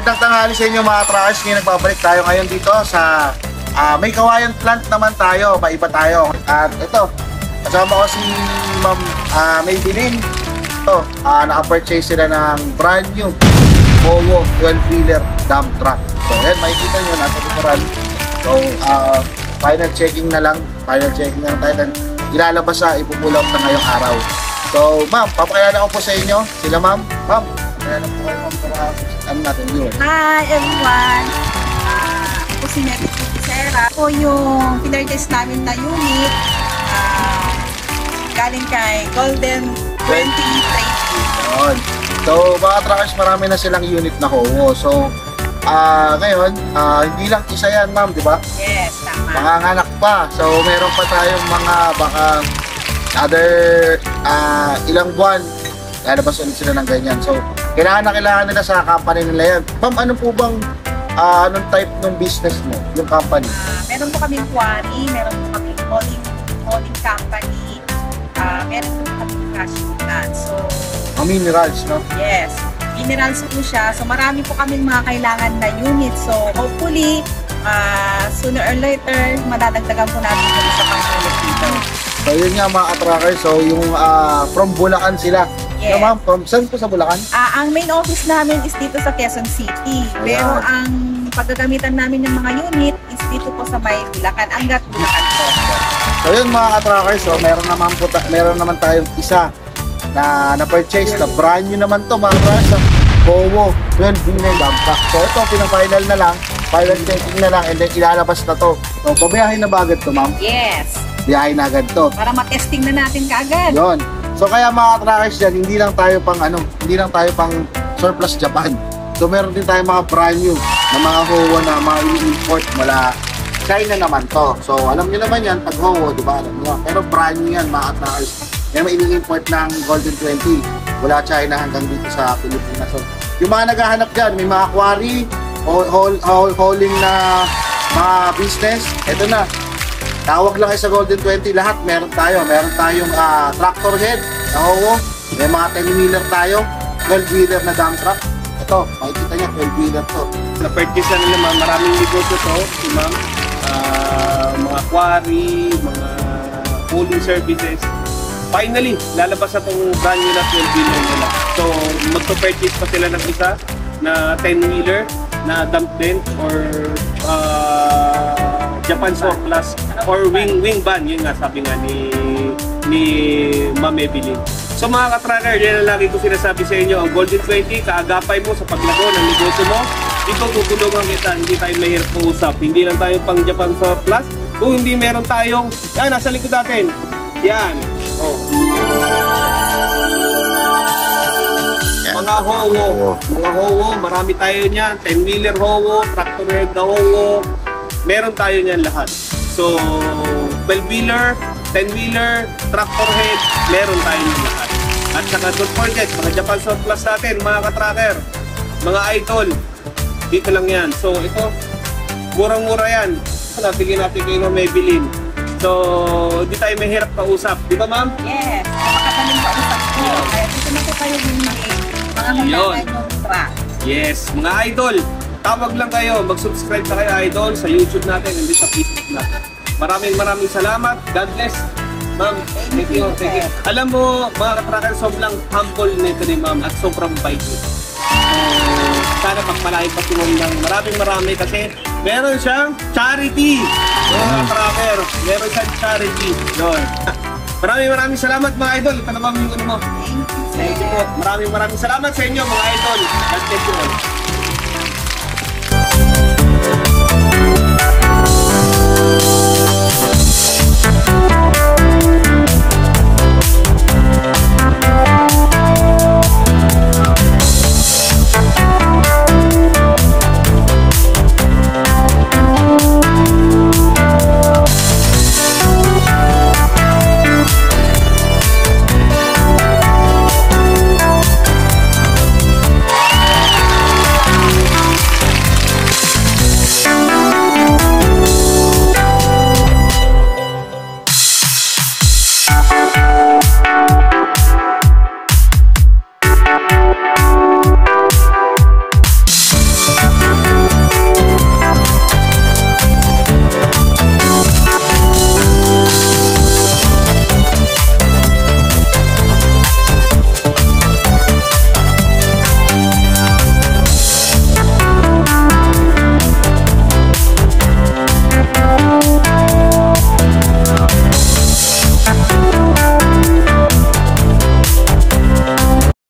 Magandang tanghali sa inyo mga truckers. Ngayon nagbabalik tayo ngayon dito sa may kawayan plant naman tayo. Maiba tayo. At ito, kasama ko si Ma'am Maybelline. Ito, naka-purchase sila ng brand new Howo 12-wheeler dump truck. So yan, makikita nyo, nasa literal. So, final checking na lang. Final checking na lang tayo. Ilalabas sa ipupull out na ngayong araw. So, ma'am, papakilala ko po sa inyo. Sila ma'am. Ma'am, papakilala po kayo ma'am para ano natin yun. Hi everyone! Ako si Nettie Sarah. Ako yung pinartist namin na unit galing kay Golden 2030. So, mga truckers, marami na silang unit na Howo. So, ngayon, hindi lang isa yan ma'am, di ba? Yes, tama. Panganganak pa. So, meron pa tayong mga baka other ilang buwan lalabas ulit sila ng ganyan. So, kailangan nila sa company nila yan. Ma'am, ano po bang anong type ng business mo, yung company? Meron po kaming quarry, meron po kaming hauling company, meron po kaming cash plant. So, Minerals, no? yes, minerals po siya. So, marami po kaming mga kailangan na unit. So, hopefully, sooner or later, madadagdagan po natin yung isa pang unit dito. So, yun nga mga truckers. So, yung from Bulacan sila. Yes. No, ma'am, from saan po sa Bulacan? Ang main office namin is dito sa Quezon City. Pero ang paggagamitan namin ng mga unit is dito po sa may Bulacan. Angat Bulacan po. So yun mga ka-truckers, so meron naman tayong isa na purchase na brand new naman to mga ka-truckers. Howo 12-wheeler dump truck. So ito, pinaka-final na lang. Final checking na lang and then ilalabas na to. So babiyahin na ba agad to ma'am? Yes. Biyahin na agad to. Para matesting na natin kaagad. Yun. So kaya mga truckers dyan, hindi lang tayo pang surplus Japan. So meron din tayong mga brand new na mga Howo na mga import mula China naman to. So alam niyo naman yan, pag Howo, di ba? Alam niyo. Pero brand new yan mga truckers. Yan may ini-import ng Golden 20 mula China hanggang dito sa Pilipinas. So yung mga naghahanap dyan, may mga quarry, hauling na mga business, eto na. Tawag lang kayo sa Golden 20, lahat meron tayo. Meron tayong tractor head na Howo. May mga 10-wheeler tayo, 12-wheeler na dump truck. Ito, makikita niya, 12-wheeler to. Na-purchase na nila ma'am, maraming negosyo to, ma'am. Mga quarry, mga hauling services. Finally, lalabas na itong brand new na 12-wheeler nila. So, magpa-purchase pa sila ng isa na 10-wheeler na dump din or Japan surplus or wing van, yun nga sabi nga ni Ma'am Maybelline. So mga ka-tracker, yan ang lagi ko sinasabi sa inyo, ang Golden 20, kaagapay mo sa paglago ng negosyo mo, ito tutulungan kita, hindi tayo mahirap pag-usap, hindi lang tayo pang Japan surplus, kung hindi meron tayong, yan, nasa likod natin, yan, oh. Mga Howo, marami tayo niyan, 10-wheeler Howo, tractor head na Howo, meron tayo niyan lahat. So, 12-wheeler, 10-wheeler, tractor head, meron tayo niyan lahat. At saka don't forget, mga Japan surplus natin, mga ka-tracker, mga idol, dito lang yan. So, ito, murang-mura yan. Nabigyan natin kayo ng Maybelline. So, hindi tayo mahirap kausap. Di ba, ma'am? Yes, makakataling kausap ko. Kaya dito na po kayo din mga kailangan ng truck. Yes, mga idol, tawag lang kayo, mag-subscribe na kayo idol sa YouTube natin and sa Facebook natin. Maraming salamat. God bless. Ma'am, thank you. Alam mo, mga ka-tracker, sobrang humble nito ni ma'am at sobrang bait nito. Sana pagpalain pa tulong ng marami kasi meron siyang charity. Mga ka-tracker, meron siyang charity. Yun. Maraming salamat mga idol. Ito naman yung ano mo. Thank you, sir. Maraming salamat sa inyo mga idol. God bless you all.